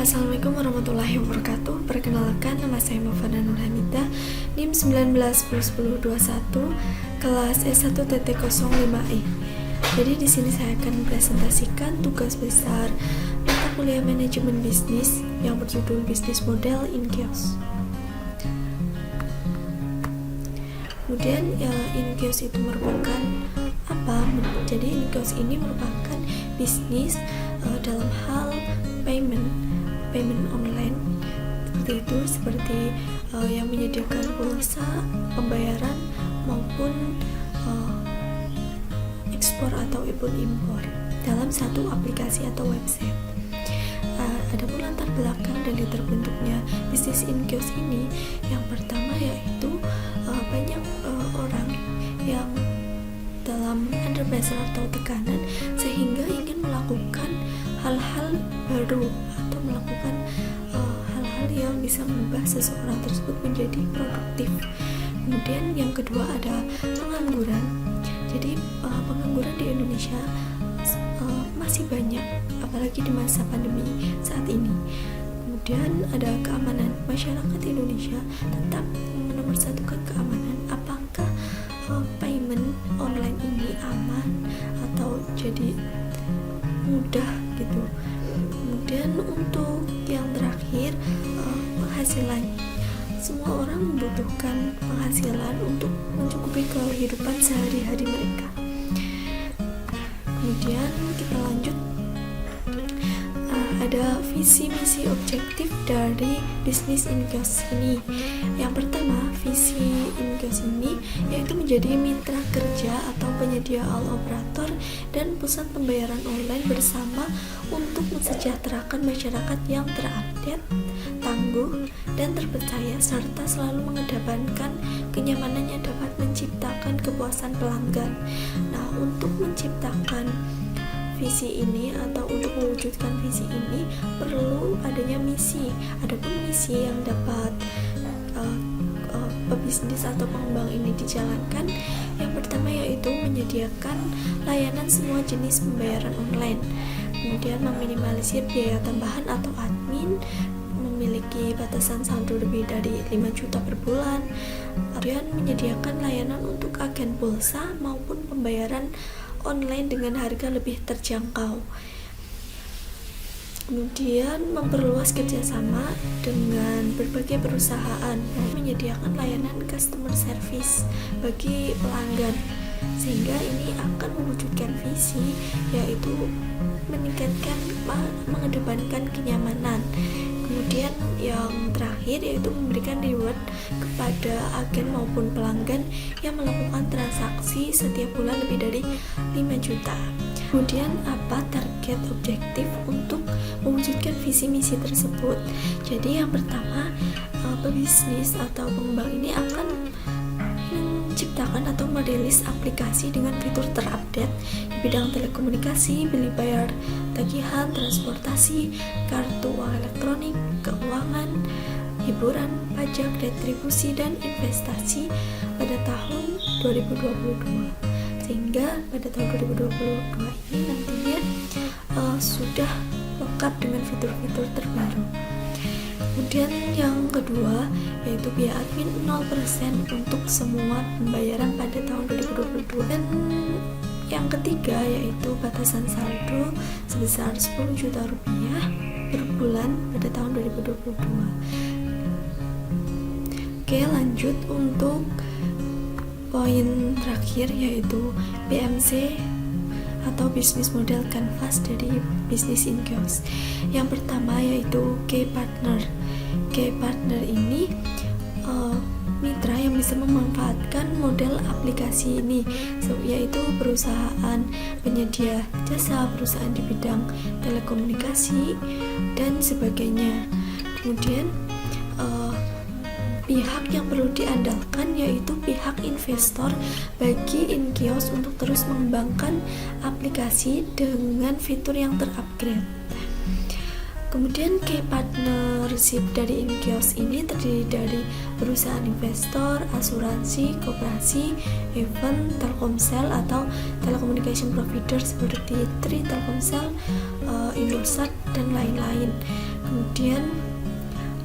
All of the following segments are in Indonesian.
Assalamualaikum warahmatullahi wabarakatuh. Perkenalkan, nama saya Mufana Nurhamidah, NIM 19101021, kelas S1-05E. Jadi di sini saya akan presentasikan tugas besar mata kuliah manajemen bisnis yang berjudul Bisnis Model in Kios. Kemudian in Kios itu merupakan apa? Jadi in Kios ini merupakan bisnis dalam hal payment online, seperti yang menyediakan pulsa, pembayaran maupun ekspor atau impor dalam satu aplikasi atau website. Adapun latar belakang dari terbentuknya bisnis in Kios ini, yang pertama yaitu banyak orang yang dalam under pressure atau tekanan sehingga ingin melakukan hal-hal baru atau melakukan hal-hal yang bisa mengubah seseorang tersebut menjadi produktif. Kemudian yang kedua ada pengangguran. Jadi pengangguran di Indonesia masih banyak, apalagi di masa pandemi saat ini. Kemudian ada keamanan. Masyarakat Indonesia tetap menomorsatukan keamanan. Apakah payment online ini aman atau jadi mudah gitu. Kemudian untuk yang terakhir, penghasilan. Semua orang membutuhkan penghasilan untuk mencukupi kehidupan sehari-hari mereka. Kemudian kita lanjut, ada visi misi objektif dari bisnis in Kios ini. Yang pertama, visi in Kios ini yaitu menjadi mitra kerja atau penyedia all operator dan pusat pembayaran online bersama untuk mensejahterakan masyarakat yang terupdate, tangguh, dan terpercaya, serta selalu mengedepankan kenyamanan yang dapat menciptakan kepuasan pelanggan. Nah, untuk menciptakan visi ini atau untuk mewujudkan visi ini perlu adanya misi. Adapun misi yang dapat pebisnis atau pengembang ini dijalankan, yang pertama yaitu menyediakan layanan semua jenis pembayaran online, kemudian meminimalisir biaya tambahan atau admin, memiliki batasan saldo lebih dari 5 juta per bulan, kemudian menyediakan layanan untuk agen pulsa maupun pembayaran online dengan harga lebih terjangkau. Kemudian memperluas kerjasama dengan berbagai perusahaan dan menyediakan layanan customer service bagi pelanggan, sehingga ini akan mewujudkan visi yaitu mengedepankan kenyamanan. Kemudian yang terakhir yaitu memberikan reward kepada agen maupun pelanggan yang melakukan transaksi setiap bulan lebih dari 5 juta. Kemudian apa target objektif untuk mewujudkan visi misi tersebut? Jadi yang pertama, pebisnis atau pengembang ini akan menciptakan atau merilis aplikasi dengan fitur terupdate di bidang telekomunikasi, beli bayar tagihan, transportasi, kartu uang elektronik, keuangan, hiburan, pajak, retribusi, dan investasi pada tahun 2022. Sehingga pada tahun 2022 ini nantinya sudah lengkap dengan fitur-fitur terbaru. Kemudian yang kedua yaitu biaya admin 0% untuk semua pembayaran pada tahun 2022. Dan yang ketiga yaitu batasan saldo sebesar 10 juta rupiah per bulan pada tahun 2022. Oke, lanjut untuk poin terakhir yaitu BMC atau bisnis model canvas dari bisnis in Kios. Yang pertama yaitu key partner. Key partner ini mitra yang bisa memanfaatkan model aplikasi ini, yaitu perusahaan penyedia jasa, perusahaan di bidang telekomunikasi, dan sebagainya. Kemudian pihak yang perlu diandalkan yaitu pihak investor bagi in Kios untuk terus mengembangkan aplikasi dengan fitur yang terupgrade. Kemudian key partnership dari in Kios ini terdiri dari perusahaan investor, asuransi, koperasi, event, Telkomsel atau telecommunication provider seperti Tri, Telkomsel, Indosat, dan lain-lain. Kemudian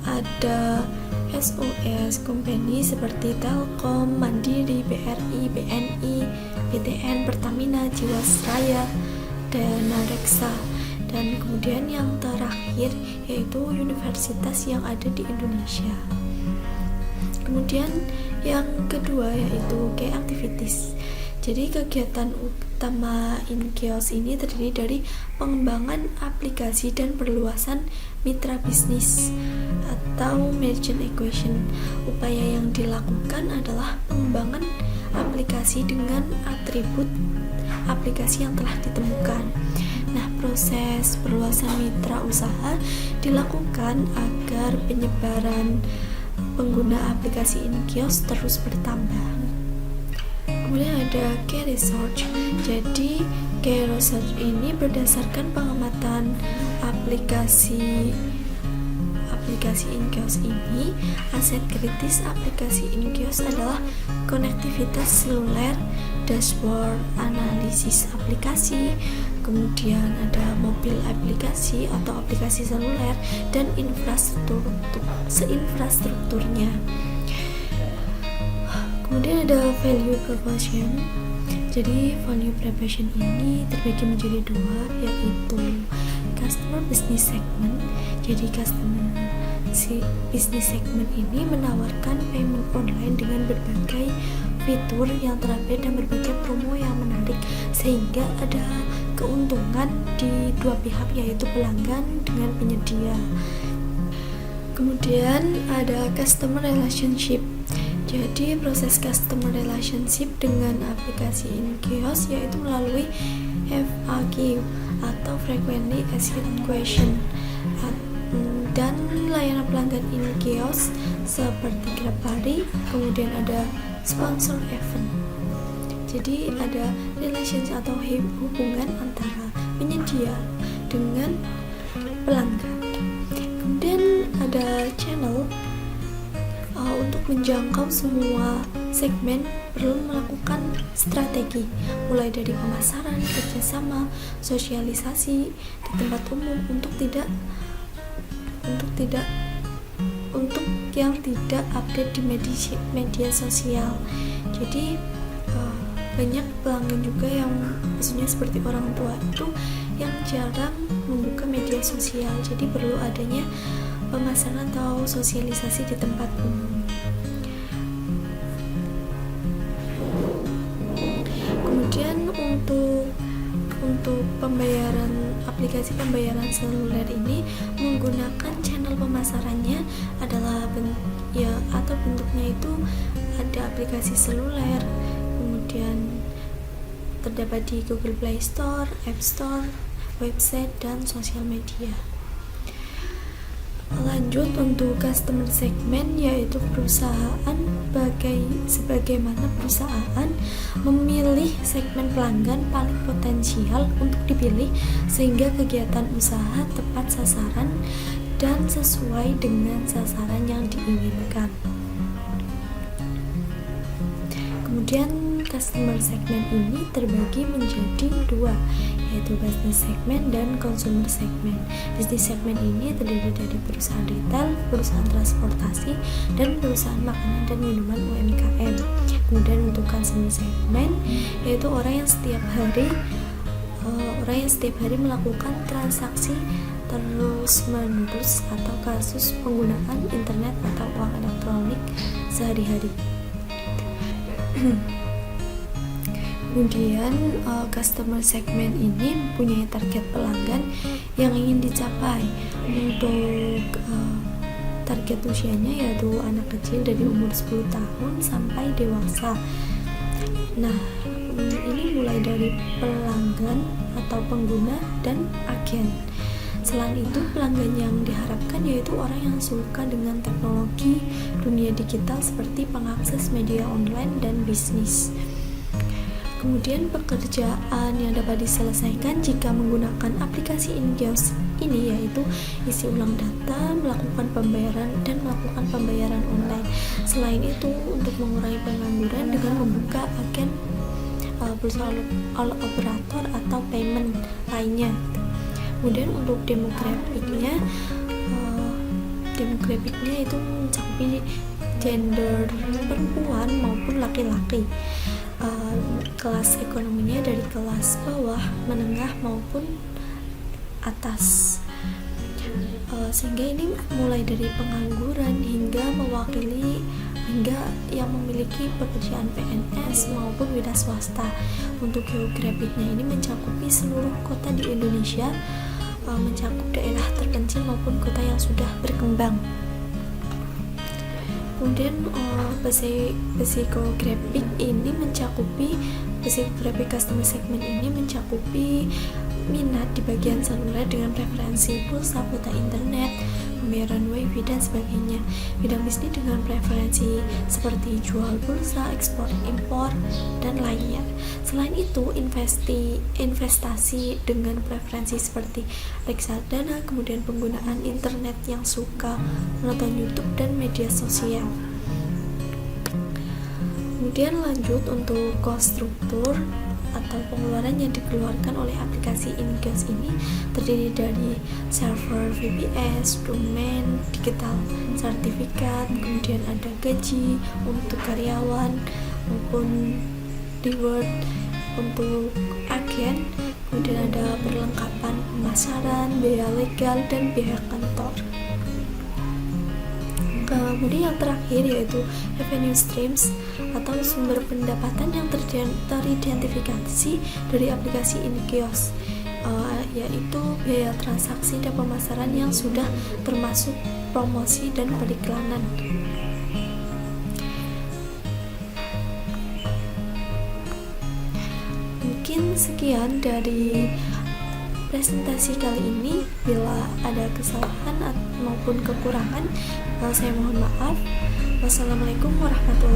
ada SOS company seperti Telkom, Mandiri, BRI, BNI, BTN, Pertamina, Jiwasraya, dan Reksa. Dan kemudian yang terakhir yaitu universitas yang ada di Indonesia. Kemudian yang kedua yaitu key activities. Jadi kegiatan utama InKios ini terdiri dari pengembangan aplikasi dan perluasan mitra bisnis atau merchant acquisition. Upaya yang dilakukan adalah pengembangan aplikasi dengan atribut aplikasi yang telah ditemukan. Nah, proses perluasan mitra usaha dilakukan agar penyebaran pengguna aplikasi InKios terus bertambah. Kemudian ada key research. Jadi key research ini berdasarkan pengamatan aplikasi InKios ini. Aset kritis aplikasi InKios adalah konektivitas seluler, dashboard, analisis aplikasi, kemudian ada mobil aplikasi atau aplikasi seluler, dan infrastrukturnya. Kemudian ada value proposition. Jadi value proposition ini terbagi menjadi dua, yaitu customer business segment. Jadi business segment ini menawarkan payment online dengan berbagai fitur yang terupdate dan berbagai promo yang menarik, sehingga ada keuntungan di dua pihak, yaitu pelanggan dengan penyedia. Kemudian ada customer relationship. Jadi proses customer relationship dengan aplikasi InKios yaitu melalui FAQ atau frequently asked question, dan layanan pelanggan InKios seperti GrabPari. Kemudian ada sponsor event. Jadi ada relationship atau hubungan antara penyedia dengan pelanggan. Kemudian ada channel. Untuk menjangkau semua segmen perlu melakukan strategi, mulai dari pemasaran, kerjasama, sosialisasi di tempat umum untuk yang tidak update di media sosial. Jadi banyak pelanggan juga yang maksudnya seperti orang tua itu yang jarang membuka media sosial. Jadi perlu adanya pemasaran atau sosialisasi di tempat umum. Kemudian untuk aplikasi pembayaran seluler ini menggunakan channel pemasarannya adalah bentuknya itu ada aplikasi seluler, kemudian terdapat di Google Play Store, App Store, website, dan sosial media. Lanjut untuk customer segment, yaitu perusahaan sebagaimana perusahaan memilih segmen pelanggan paling potensial untuk dipilih sehingga kegiatan usaha tepat sasaran dan sesuai dengan sasaran yang diinginkan. Kemudian customer segment ini terbagi menjadi dua, yaitu business segment dan consumer segment. Business segment ini terdiri dari perusahaan retail, perusahaan transportasi, dan perusahaan makanan dan minuman UMKM. Kemudian untuk consumer segment yaitu orang yang setiap hari melakukan transaksi terus-menerus atau kasus penggunaan internet atau uang elektronik sehari-hari. Kemudian customer segment ini mempunyai target pelanggan yang ingin dicapai. Untuk target usianya yaitu anak kecil dari umur 10 tahun sampai dewasa. Nah, ini mulai dari pelanggan atau pengguna dan agen. Selain itu, pelanggan yang diharapkan yaitu orang yang suka dengan teknologi, dunia digital seperti pengakses media online dan bisnis. Kemudian pekerjaan yang dapat diselesaikan jika menggunakan aplikasi InKios ini yaitu isi ulang data, melakukan pembayaran, dan melakukan pembayaran online. Selain itu, untuk mengurangi pengangguran dengan membuka agen perusahaan operator atau payment lainnya. Kemudian untuk demografiknya geografiknya itu mencakupi gender perempuan maupun laki-laki. Kelas ekonominya dari kelas bawah, menengah maupun atas. Sehingga ini mulai dari pengangguran hingga yang memiliki pekerjaan PNS maupun wira swasta. Untuk geografiknya ini mencakupi seluruh kota di Indonesia, mencakup daerah terpencil maupun kota yang sudah berkembang. Kemudian psikografik ini mencakupi psikografik customer segment ini mencakupi minat di bagian seluler dengan preferensi pulsa, kuota internet, pembayaran wifi dan sebagainya. Bidang bisnis dengan preferensi seperti jual pulsa, ekspor, impor, dan lainnya. Selain itu, investasi dengan preferensi seperti reksadana, kemudian penggunaan internet yang suka menonton YouTube dan media sosial. Kemudian lanjut untuk cost struktur atau pengeluaran yang dikeluarkan oleh aplikasi InKios ini terdiri dari server VPS, domain, digital sertifikat, kemudian ada gaji untuk karyawan maupun reward untuk agen, kemudian ada perlengkapan pemasaran, biaya legal, dan biaya kantor. Kemudian yang terakhir yaitu revenue streams atau sumber pendapatan yang teridentifikasi dari aplikasi InKios, yaitu biaya transaksi dan pemasaran yang sudah termasuk promosi dan periklanan. Mungkin sekian dari presentasi kali ini. Bila ada kesalahan maupun kekurangan, saya mohon maaf. Wassalamualaikum warahmatullahi wabarakatuh.